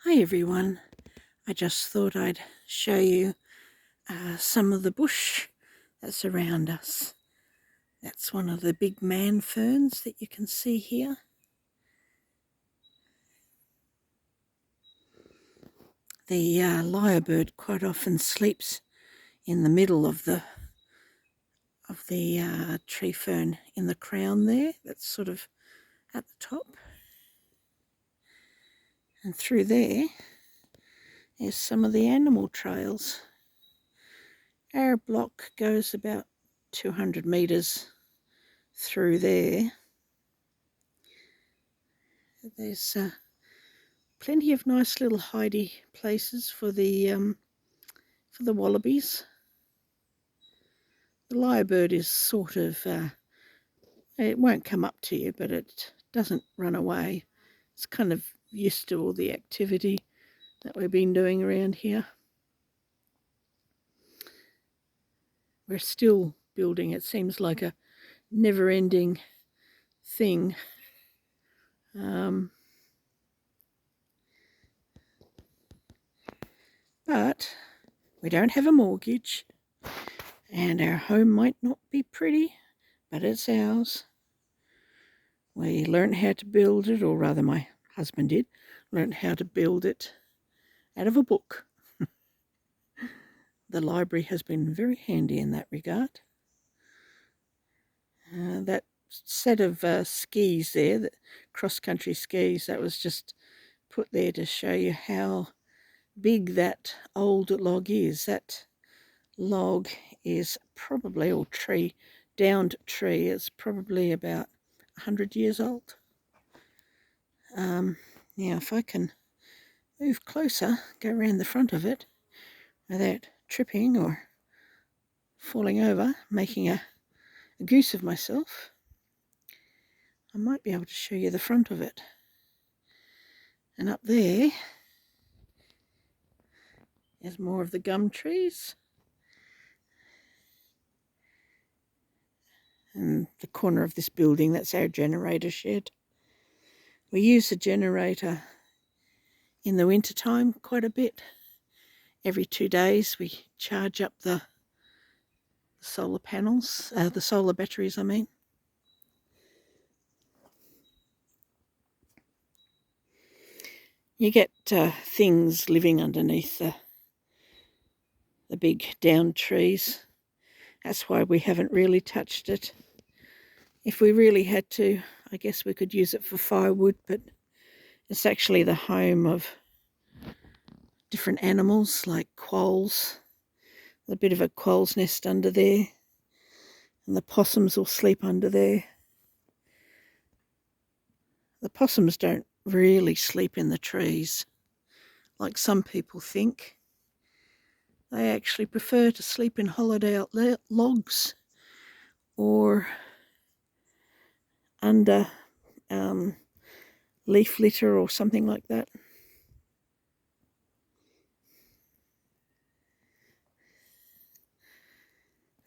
Hi everyone, I just thought I'd show you some of the bush that's around us. That's one of the big man ferns that you can see here. The lyrebird quite often sleeps in the middle of the tree fern in the crown there, that's sort of at the top. And through there is some of the animal trails. Our block goes about 200 metres through there. There's plenty of nice little hidey places for the wallabies. The lyrebird is sort of, it won't come up to you, but it doesn't run away. It's kind of used to all the activity that we've been doing around here. We're still building. It seems like a never-ending thing. But we don't have a mortgage, and our home might not be pretty, but it's ours. We learned how to build it, or rather my husband did, learned how to build it out of a book. The library has been very handy in that regard. That set of skis there, the cross-country skis, that was just put there to show you how big that old log is. That log is probably, or tree, downed tree, is probably about 100 years old. Now if I can move closer, go around the front of it without tripping or falling over, making a goose of myself, I might be able to show you the front of it. And up there is more of the gum trees. And the corner of this building, that's our generator shed. We use the generator in the winter time quite a bit. Every 2 days we charge up the solar panels, the solar batteries I mean. You get things living underneath the big down trees. That's why we haven't really touched it. If we really had to, I guess we could use it for firewood, but it's actually the home of different animals like quolls. There's a bit of a quoll's nest under there, and the possums will sleep under there. The possums don't really sleep in the trees like some people think. They actually prefer to sleep in hollowed out logs or under leaf litter or something like that.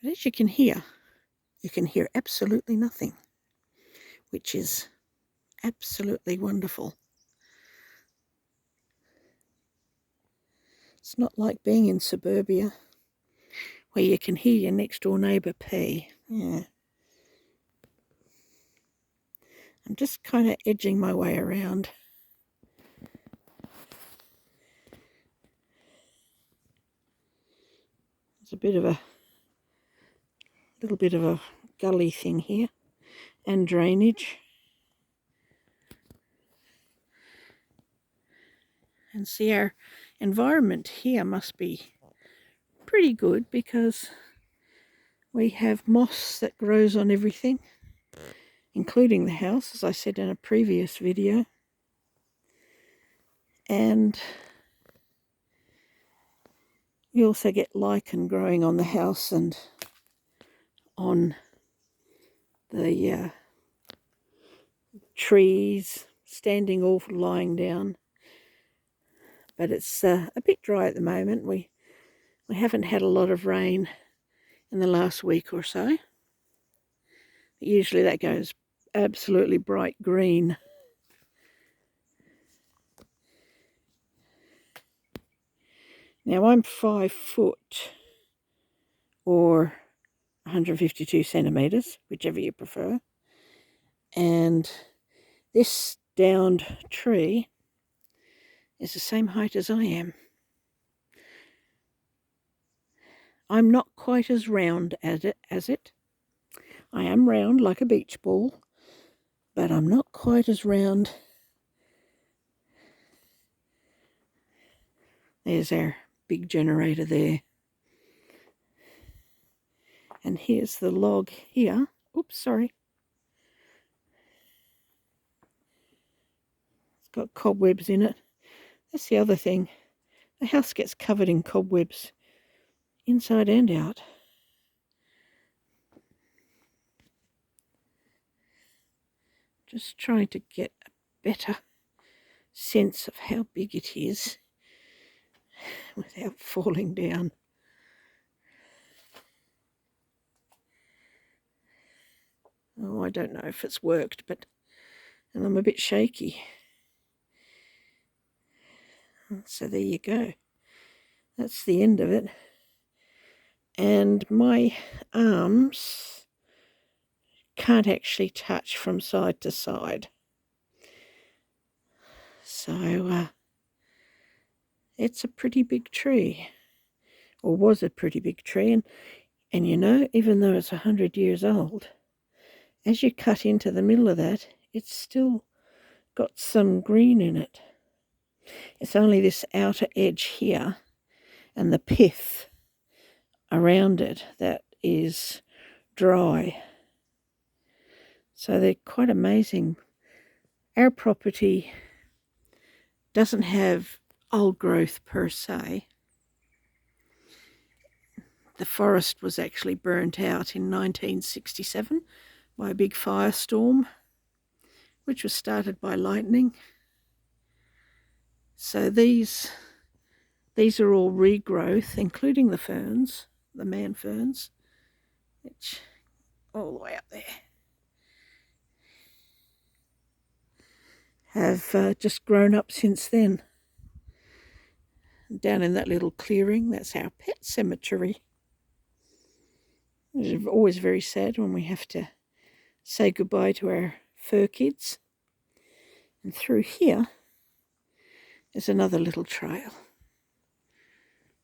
But as you can hear absolutely nothing, which is absolutely wonderful. It's not like being in suburbia where you can hear your next door neighbour pee. Yeah. I'm just kind of edging my way around. There's a little bit of a gully thing here and drainage. And see, our environment here must be pretty good because we have moss that grows on everything, including the house, as I said in a previous video. And you also get lichen growing on the house and on the trees, standing or lying down. But it's a bit dry at the moment. We haven't had a lot of rain in the last week or so. Usually that goes absolutely bright green. Now I'm 5 foot or 152 centimetres, whichever you prefer. And this downed tree is the same height as I am. I'm not quite as round as it. I am round like a beach ball, but I'm not quite as round. There's our big generator there. And here's the log here. Oops, sorry. It's got cobwebs in it. That's the other thing. The house gets covered in cobwebs, inside and out. Just trying to get a better sense of how big it is without falling down. Oh, I don't know if it's worked, and I'm a bit shaky. So there you go. That's the end of it. And my arms can't actually touch from side to side. So it's a pretty big tree, or was a pretty big tree. And you know, even though it's 100 years old, as you cut into the middle of that, it's still got some green in it. It's only this outer edge here and the pith around it that is dry. So they're quite amazing. Our property doesn't have old growth per se. The forest was actually burnt out in 1967 by a big firestorm, which was started by lightning. So these are all regrowth, including the ferns, the man ferns, which all the way up there have just grown up since then. Down in that little clearing, that's our pet cemetery. It's always very sad when we have to say goodbye to our fur kids. And through here is another little trail.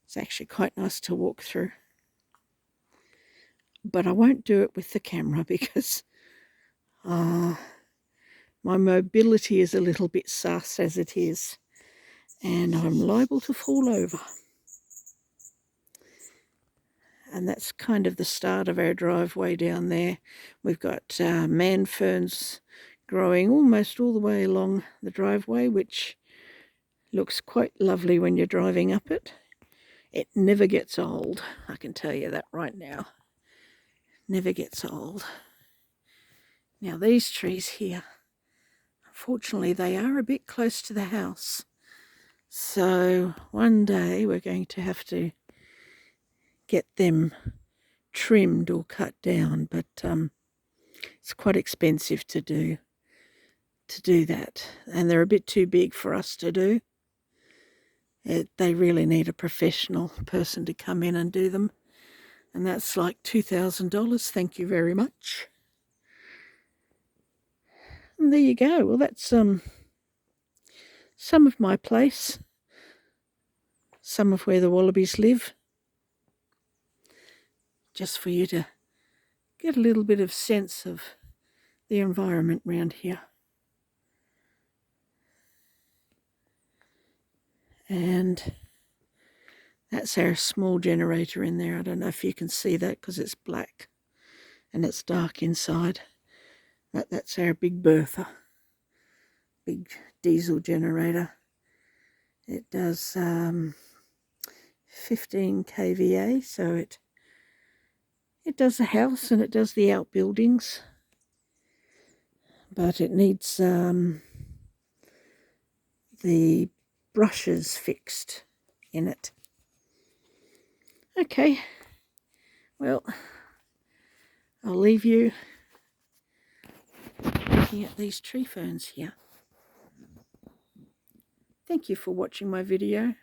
It's actually quite nice to walk through. But I won't do it with the camera because my mobility is a little bit sus as it is, and I'm liable to fall over. And that's kind of the start of our driveway down there. We've got man ferns growing almost all the way along the driveway, which looks quite lovely when you're driving up it. It never gets old, I can tell you that right now. Never gets old. Now these trees here, unfortunately they are a bit close to the house. So one day we're going to have to get them trimmed or cut down, but it's quite expensive to do that, and they're a bit too big for us to do. They really need a professional person to come in and do them, and that's like $2,000. Thank you very much. And there you go. Well, that's some of my place, some of where the wallabies live, just for you to get a little bit of sense of the environment around here. And that's our small generator in there. I don't know if you can see that because it's black and it's dark inside. But that's our big Bertha, big diesel generator. It does 15 kVA, so it does the house and it does the outbuildings. But it needs the brushes fixed in it. Okay, well, I'll leave you looking at these tree ferns here. Thank you for watching my video.